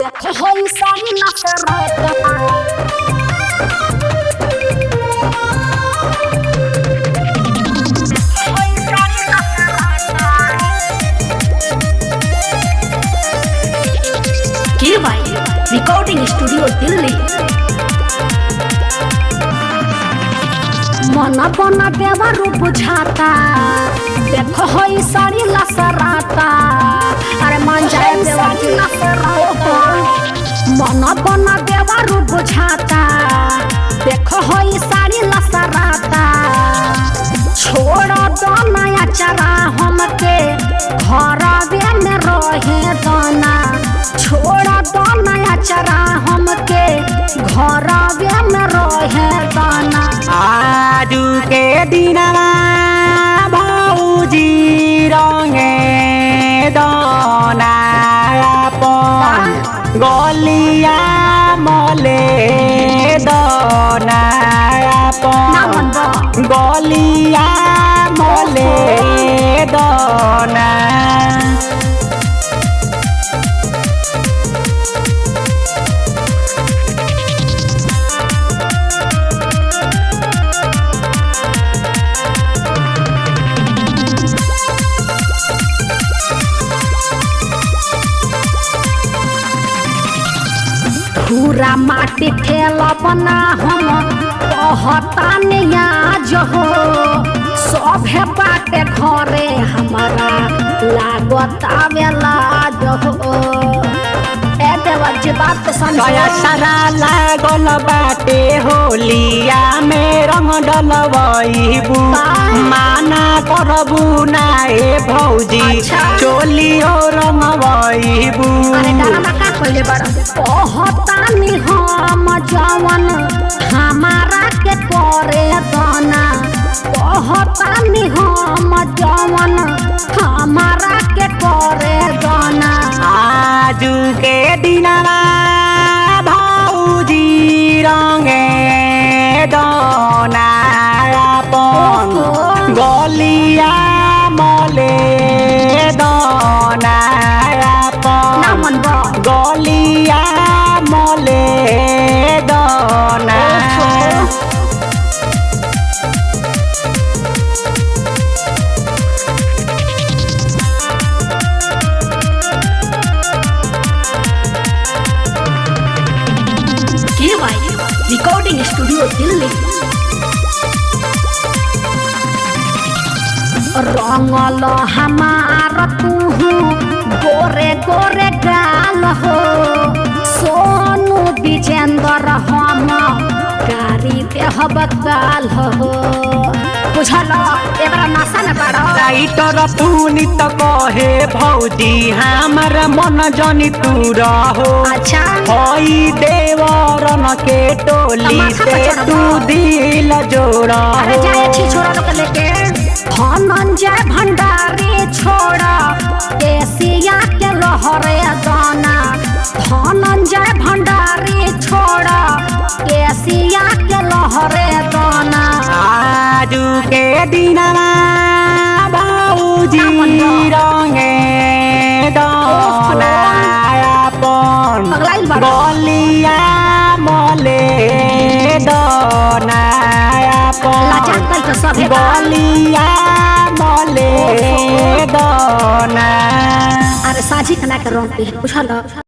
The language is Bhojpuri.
Hoy sabi na sarap recording studio Delhi. मन बना देवा रूप बुझाता देखो होई साड़ी लसराता। अरे मन जाए देवा की लसराता मन बना देवा रूप बुझाता देखो होई साड़ी लसराता। छोड़ दो नया चरा हमके घरवे में रहे दाना। छोड़ दो नया चरा हमके घरवे में रहे दाना। आजू के दिनवा भौजी रंगे दाना अपन गलिया मले दाना अपन गलिया मले दाना। पूरा माटी खेला बना हम कहता आज हो सभे बाटे घरे हमारा लागत आवेला जो बात सारा लागल बाटे होलिया में रंग डलबू माना करबू नाए भौजी। अच्छा। चोलियो रंगबू कहतानी हम जवन हमारा के करे दाना। कहतानी हम जवन हमारा के करे दाना। आजू के दिनवा भौजी रंगे दाना अपन गलिया मले दाना अपन गलिया मले दाना। Recording studio Delhi. रंगल हमार तू गोरे गोरे गाल हो सोनू विजेंद्र हम गाड़ी देहब काल हो बुझल एकरा नशा न पड़। राइटर पुनित कहे भौजी हमार मन जनी तू रहो। अच्छा। हई देवरन के टोली से तू दिल जोड़ा। अरे जाए छी छोड़ा लोग लेके धनंजय भंडारी छोड़ा एशिया के लहरे दाना। धनंजय भंडारी छोड़ा एशिया के लहरे दाना। आजू के दिनवा भौजी रंगे दाना अपन गलिया मले दाना अपन गलिया मले दाना। अरे साझी खना के रंग पे बुझल।